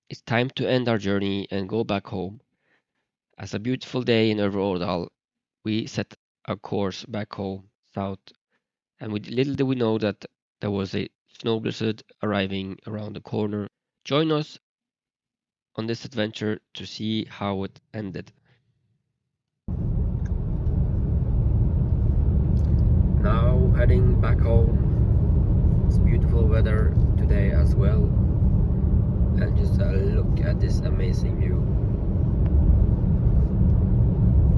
It's time to end our journey and go back home. As a beautiful day in Överårdal, we set our course back home, south, and little did we know that there was a snow blizzard arriving around the corner. Join us on this adventure to see how it ended. Now heading back home. It's beautiful weather today as well. And just look at this amazing view.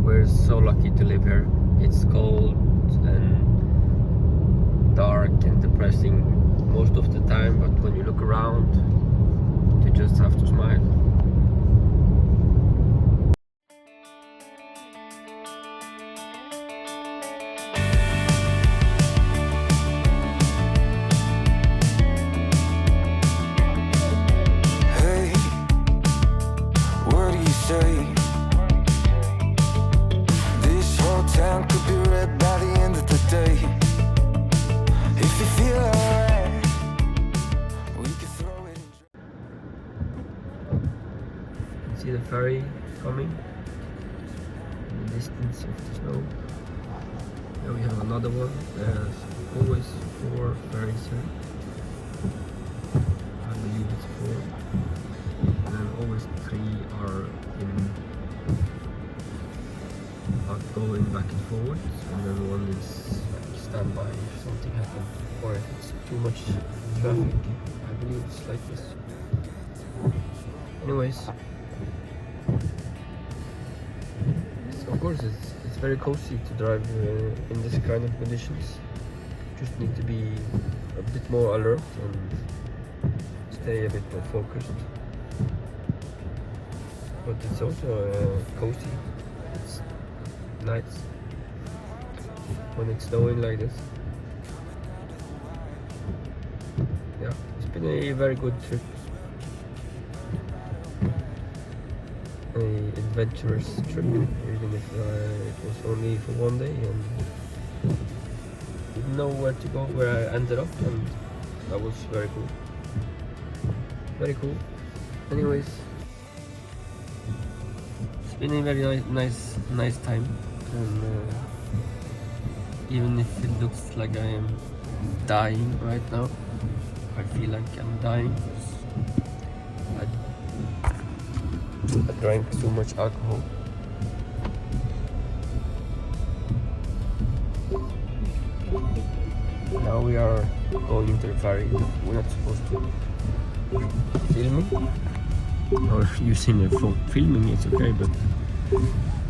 We're so lucky to live here. It's cold and dark and depressing most of the time, but when you look around, you just have to smile. Hey, what do you say? This whole town could be red by the end of the day. If you feel alright, we could throw it in. See the ferry coming in the distance of the snow. Here we have another one. There's always 4 ferries here. I believe it's 4. And then always 3 are going back and forward, and then one is like standby if something happens, or if it's too much traffic. I believe it's like this. Anyways, of course it's very cozy to drive in this kind of conditions. Just need to be a bit more alert and stay a bit more focused. But it's also cozy. It's nice when it's snowing like this. Yeah, it's been a very good trip. A adventurous trip, even if it was only for one day and didn't know where to go, where I ended up, and that was very cool. Very cool. Anyways, it's been a very nice time, and even if it looks like I am dying right now, I feel like I'm dying because I drank too much alcohol. Now we are going into the ferry. We're not supposed to filming or using the phone. Filming is okay, but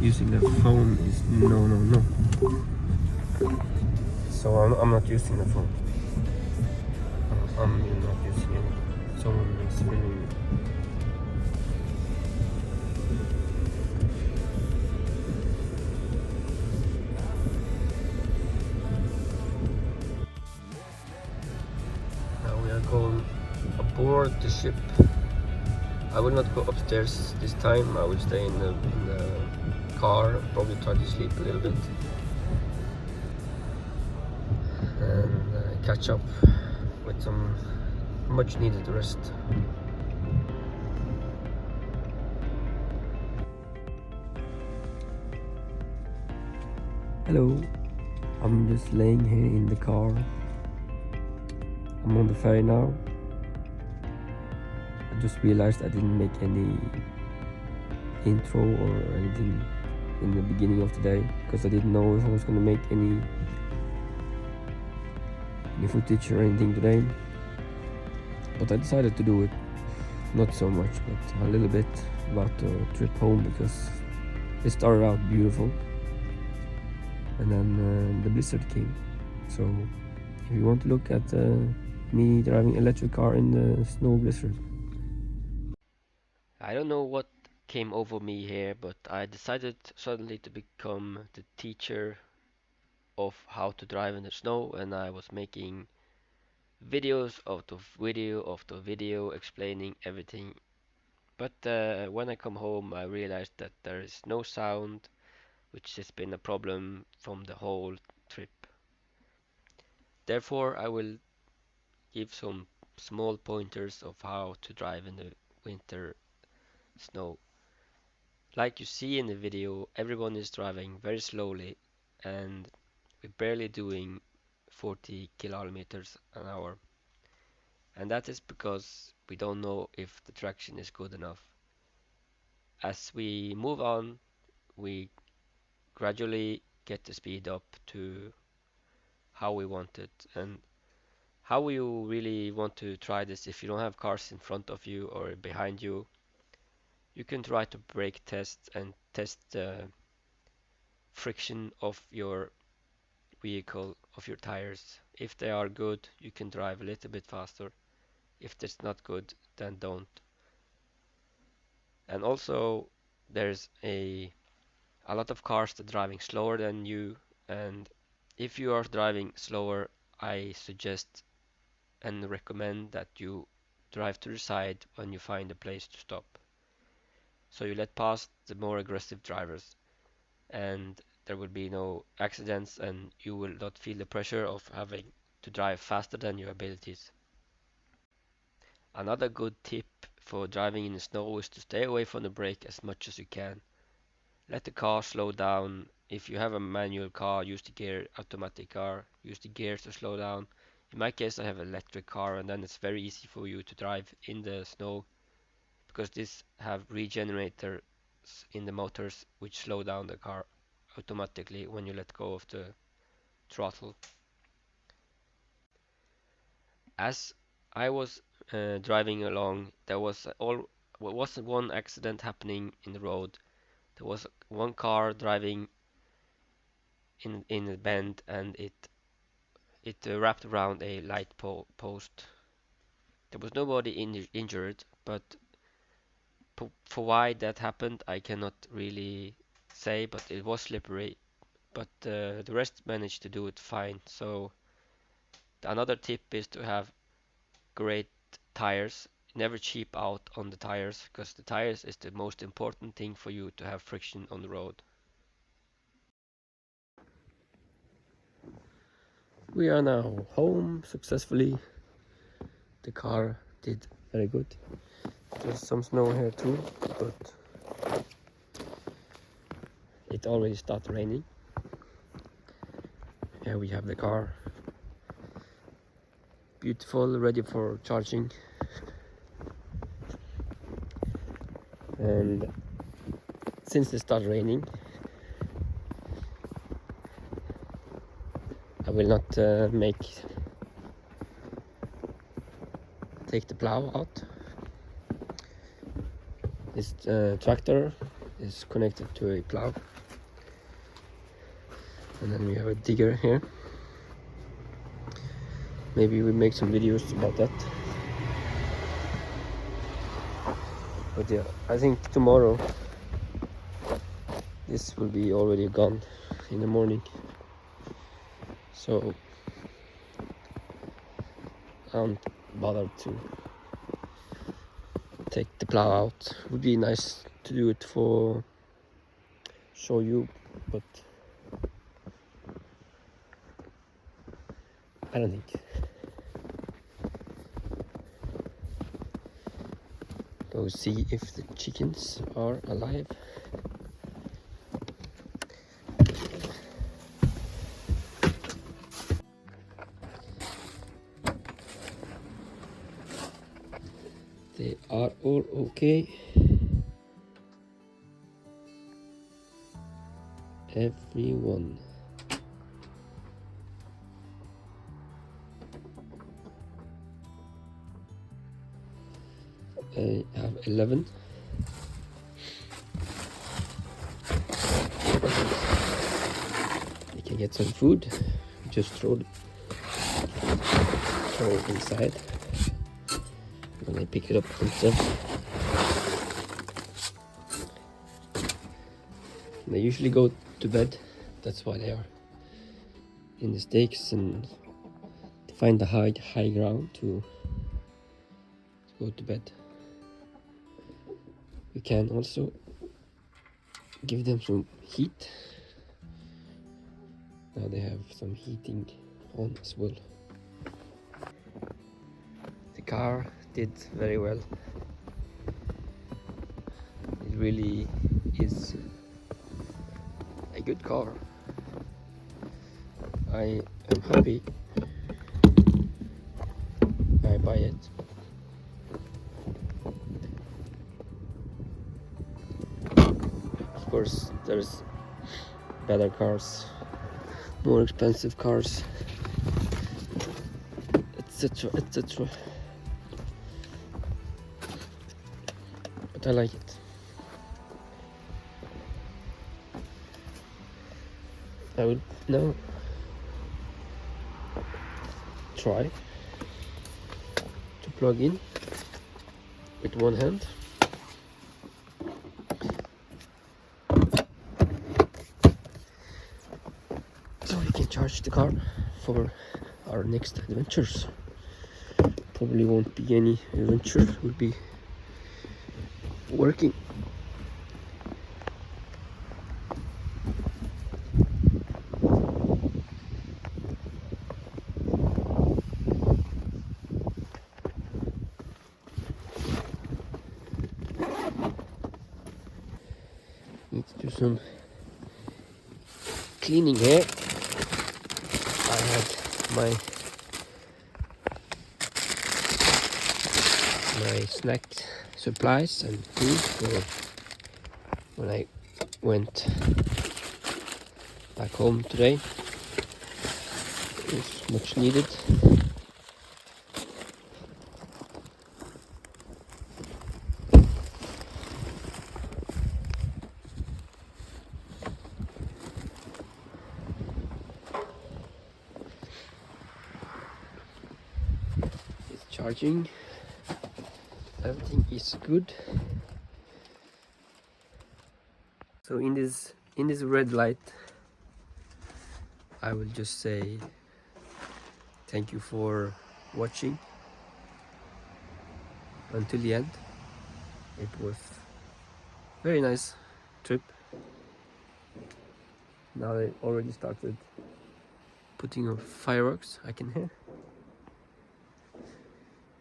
using the phone is no. So I'm not using the phone. I'm not using it. Someone is filming me. Now we are going aboard the ship. I will not go upstairs this time. I will stay in the car. Probably try to sleep a little bit and catch up with some much needed rest. Hello, I'm just laying here in the car. I'm on the ferry now. I just realized I didn't make any intro or anything in the beginning of the day because I didn't know if I was going to make any footage or anything today. But I decided to do it. Not so much, but a little bit about the trip home because it started out beautiful and then the blizzard came. So if you want to look at me driving electric car in the snow blizzard. I don't know what came over me here, but I decided suddenly to become the teacher of how to drive in the snow, and I was making videos of the video explaining everything. But when I come home, I realized that there is no sound, which has been a problem from the whole trip. Therefore, I will give some small pointers of how to drive in the winter snow. Like you see in the video, everyone is driving very slowly and we're barely doing 40 kilometers an hour. And that is because we don't know if the traction is good enough. As we move on, we gradually get the speed up to how we want it. And how you really want to try this, if you don't have cars in front of you or behind you, you can try to brake test and test the friction of your vehicle, of your tires. If they are good, you can drive a little bit faster. If it's not good, then don't. And also, there's a lot of cars that are driving slower than you, and if you are driving slower, I suggest and recommend that you drive to the side when you find a place to stop. So you let past the more aggressive drivers, and there will be no accidents, and you will not feel the pressure of having to drive faster than your abilities. Another good tip for driving in the snow is to stay away from the brake as much as you can. Let the car slow down. If you have a manual car, use the gear, automatic car, use the gears to slow down. In my case, I have an electric car, and then it's very easy for you to drive in the snow because this have regenerators in the motors which slow down the car automatically when you let go of the throttle. As I was driving along, there was one accident happening in the road. There was one car driving in a bend, and it wrapped around a light post. There was nobody injured, but for why that happened, I cannot really say. But it was slippery. But the rest managed to do it fine. So another tip is to have great tires. Never cheap out on the tires because the tires is the most important thing for you to have friction on the road. We are now home successfully. The car did very good. There's some snow here too, but it already started raining. Here we have the car. Beautiful, ready for charging. And since it started raining, I will not take the plow out. This tractor is connected to a plow, and then we have a digger here. Maybe we make some videos about that. But yeah, I think tomorrow this will be already gone in the morning. So I don't bother to take the plow out. It would be nice to do it for show you, but I don't think. Go see if the chickens are alive. They are all okay. Everyone. I have 11. They can get some food. Just throw it inside. And they pick it up themselves. They usually go to bed. That's why they are in the stakes and find the high ground to go to bed. We can also give them some heat. Now they have some heating on as well. The car did very well. really is a good car. I am happy I buy it. Of course, there's better cars, more expensive cars, etc., etc. But I like it. I will now try to plug in with one hand. So we can charge the car for our next adventures. Probably won't be any adventure, will be working. Need to do some cleaning here. I had my snack supplies and food for when I went back home today. It's much needed. It's charging. Everything is good. So in this red light, I will just say thank you for watching until the end. It was very nice trip. Now they already started putting up fireworks, I can hear.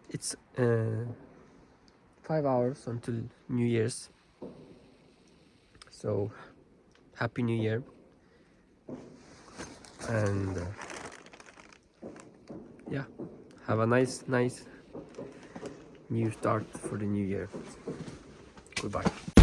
It's 5 hours until New Year's, so Happy New Year, and yeah, have a nice new start for the new year. Goodbye.